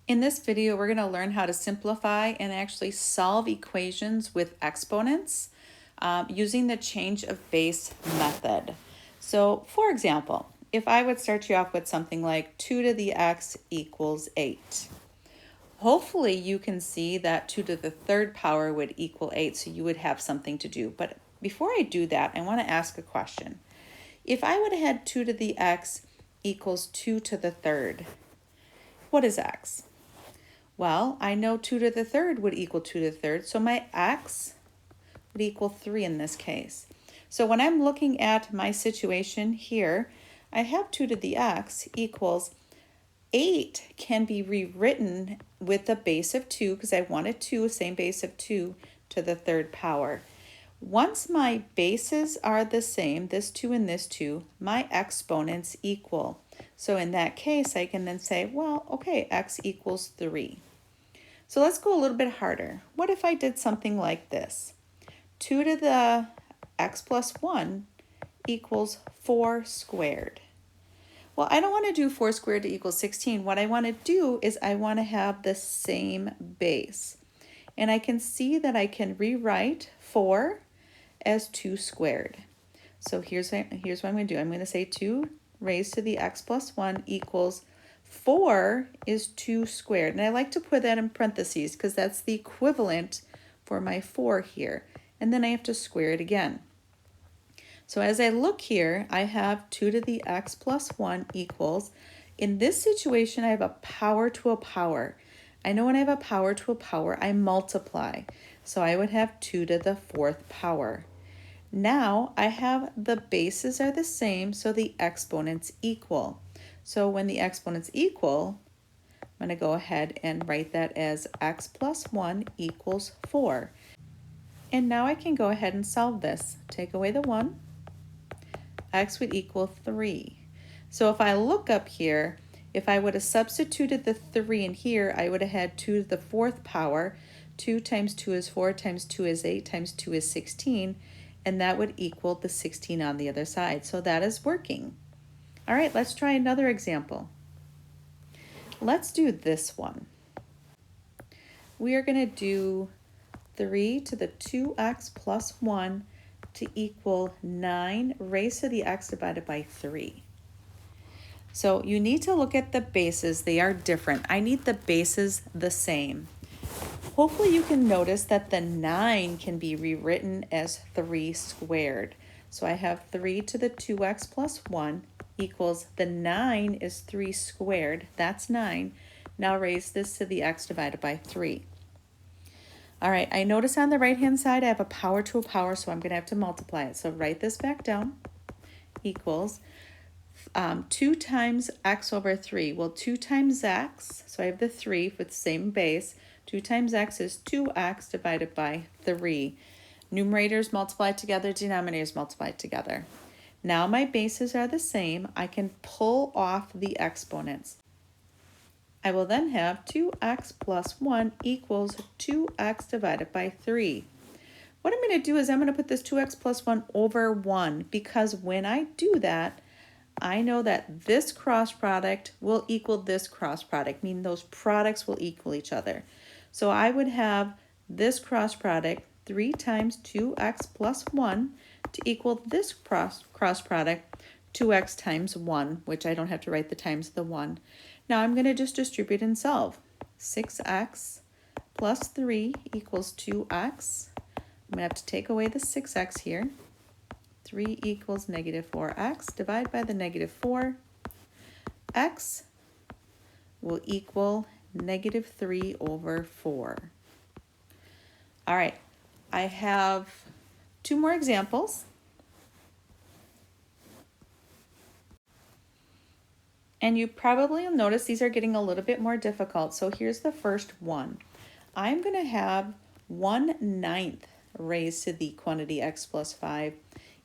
In this video, we're going to learn how to simplify and actually solve equations with exponents using the change of base method. So, for example, if I would start you off with something like 2 to the x equals 8. Hopefully you can see that 2 to the third power would equal 8, so you would have something to do. But before I do that, I want to ask a question. If I would have had 2 to the x equals 2 to the third, what is x? Well, I know 2 to the third would equal 2 to the third, so my x would equal 3 in this case. So when I'm looking at my situation here, I have 2 to the x equals 8 can be rewritten with the base of 2 because I wanted 2, same base of 2 to the third power. Once my bases are the same, this 2 and this 2, my exponents equal. So in that case, I can then say, well, okay, x equals 3. So let's go a little bit harder. What if I did something like this? 2 to the x plus 1 equals 4 squared. Well, I don't want to do 4 squared to equal 16. What I want to do is I want to have the same base. And I can see that I can rewrite 4 as 2 squared. So here's what I'm going to do. I'm going to say 2 raised to the x plus 1 equals 4 is 2 squared. And I like to put that in parentheses because that's the equivalent for my 4 here. And then I have to square it again. So as I look here, I have 2 to the x plus 1 equals, in this situation, I have a power to a power. I know when I have a power to a power, I multiply. So I would have 2 to the 4th power. Now I have the bases are the same, so the exponents equal. So when the exponents equal, I'm going to go ahead and write that as x plus 1 equals 4. And now I can go ahead and solve this. Take away the 1, x would equal 3. So if I look up here, if I would have substituted the 3 in here, I would have had 2 to the 4th power. 2 times 2 is 4 times 2 is 8 times 2 is 16. And that would equal the 16 on the other side. So that is working. All right, let's try another example. Let's do this one. We are going to do 3 to the 2x plus 1 to equal 9 raised to the x divided by 3. So you need to look at the bases. They are different. I need the bases the same. Hopefully you can notice that the 9 can be rewritten as 3 squared. So I have 3 to the 2x plus 1 equals the 9 is 3 squared. That's 9. Now raise this to the x divided by 3. All right, I notice on the right-hand side I have a power to a power, so I'm going to have to multiply it. So write this back down, equals 2 times x over 3. Well, 2 times x, so I have the 3 with the same base. 2 times x is 2x divided by 3. Numerators multiplied together, denominators multiplied together. Now my bases are the same. I can pull off the exponents. I will then have 2x plus 1 equals 2x divided by 3. What I'm going to do is I'm going to put this 2x plus 1 over 1 because when I do that, I know that this cross product will equal this cross product, meaning those products will equal each other. So I would have this cross product 3 times 2x plus 1 to equal this cross product 2x times 1, which I don't have to write the times of the 1. Now I'm going to just distribute and solve. 6x plus 3 equals 2x. I'm going to have to take away the 6x here. 3 equals negative 4x. Divide by the negative 4. X will equal negative 3 over 4. All right, I have 2 more examples. And you probably will notice these are getting a little bit more difficult. So here's the first one. I'm going to have 1/9 raised to the quantity x plus 5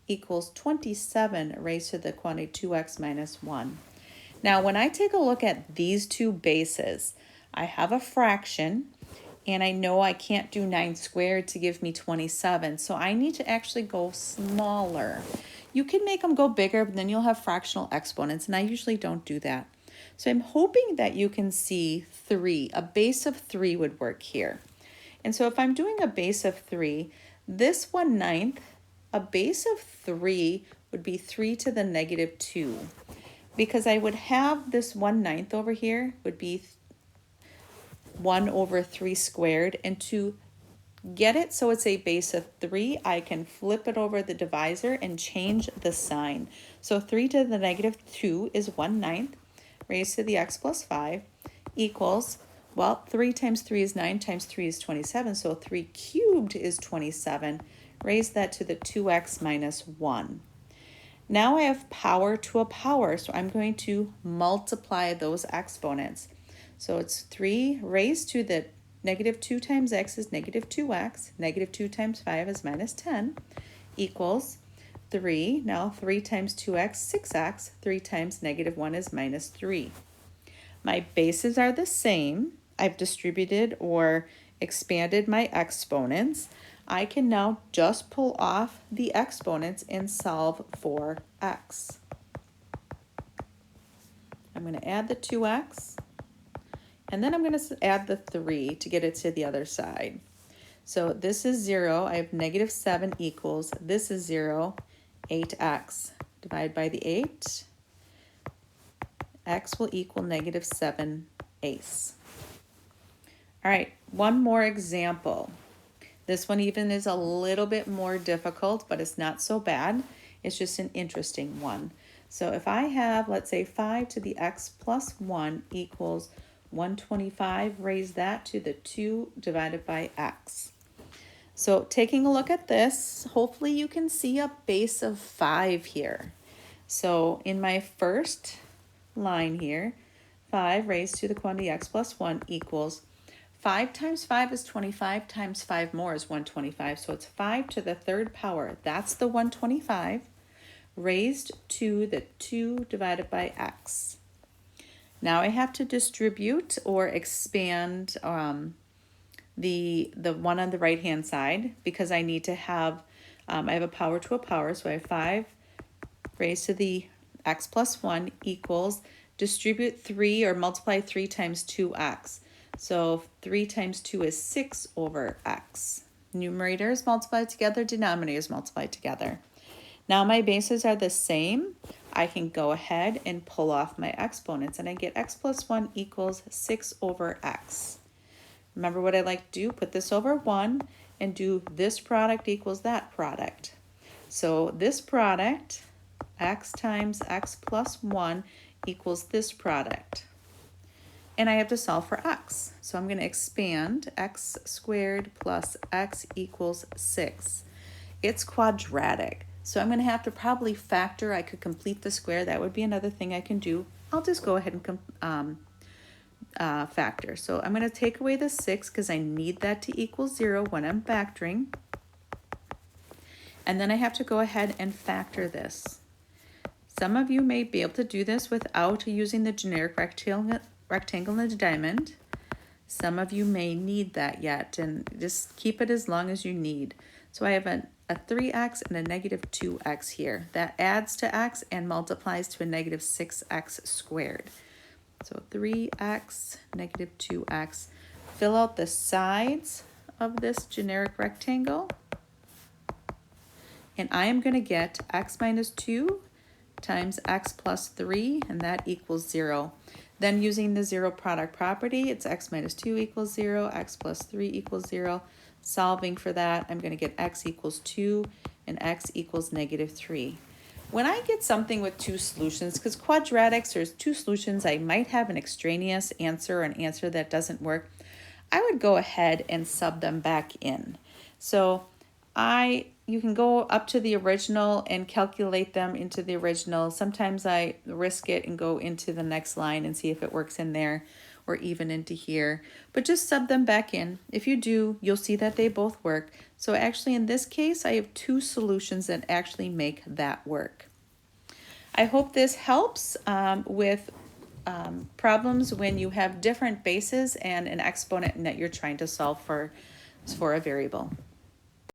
equals 27 raised to the quantity 2x minus 1. Now, when I take a look at these two bases, I have a fraction, and I know I can't do 9 squared to give me 27, so I need to actually go smaller. You can make them go bigger, but then you'll have fractional exponents, and I usually don't do that. So I'm hoping that you can see 3. A base of 3 would work here. And so if I'm doing a base of 3, this 1/9, a base of 3 would be 3 to the negative 2. Because I would have this 1/9 over here would be 1 over 3 squared. And to get it so it's a base of 3, I can flip it over the divisor and change the sign. So 3 to the negative 2 is 1/9 raised to the x plus 5 equals, well, 3 times 3 is 9 times 3 is 27, so 3 cubed is 27. Raise that to the 2x minus 1. Now I have power to a power, so I'm going to multiply those exponents. So it's 3 raised to the negative 2 times x is negative 2x, negative 2 times 5 is minus 10, equals 3. Now 3 times 2x, 6x, 3 times negative 1 is minus 3. My bases are the same. I've distributed or expanded my exponents. I can now just pull off the exponents and solve for x. I'm going to add the 2x, and then I'm going to add the 3 to get it to the other side. So this is 0. I have negative 7 equals, this is 0, 8x. Divide by the 8. X will equal negative 7/8. All right, one more example. This one even is a little bit more difficult, but it's not so bad. It's just an interesting one. So if I have, let's say, 5 to the x plus 1 equals 125, raise that to the 2 divided by x. So taking a look at this, hopefully you can see a base of 5 here. So in my first line here, 5 raised to the quantity x plus 1 equals 5 times 5 is 25 times 5 more is 125. So it's 5 to the 3rd power. That's the 125 raised to the 2 divided by x. Now I have to distribute or expand the one on the right hand side because I need to have, I have a power to a power. So I have 5 raised to the x plus 1 equals, distribute 3 or multiply 3 times 2x. So 3 times 2 is 6 over x. Numerators multiplied together, denominators multiplied together. Now my bases are the same. I can go ahead and pull off my exponents, and I get x plus 1 equals 6 over x. Remember what I like to do? Put this over 1 and do this product equals that product. So this product, x times x plus 1 equals this product. And I have to solve for x. So I'm going to expand x squared plus x equals 6. It's quadratic. So I'm going to have to probably factor. I could complete the square. That would be another thing I can do. I'll just go ahead and factor. So I'm going to take away the 6 because I need that to equal 0 when I'm factoring. And then I have to go ahead and factor this. Some of you may be able to do this without using the generic rectangle and a diamond. Some of you may need that yet, and just keep it as long as you need. So I have a 3x and a negative 2x here. That adds to x and multiplies to a negative 6x squared. So 3x, negative 2x. Fill out the sides of this generic rectangle. And I am going to get x minus 2 times x plus 3, and that equals 0. Then using the 0 product property, it's x minus 2 equals 0, x plus 3 equals 0. Solving for that, I'm going to get x equals 2 and x equals negative 3. When I get something with 2 solutions, because quadratics, there's 2 solutions, I might have an extraneous answer or an answer that doesn't work, I would go ahead and sub them back in. So you can go up to the original and calculate them into the original. Sometimes I risk it and go into the next line and see if it works in there or even into here. But just sub them back in. If you do, you'll see that they both work. So actually in this case, I have 2 solutions that actually make that work. I hope this helps with problems when you have different bases and an exponent that you're trying to solve for a variable.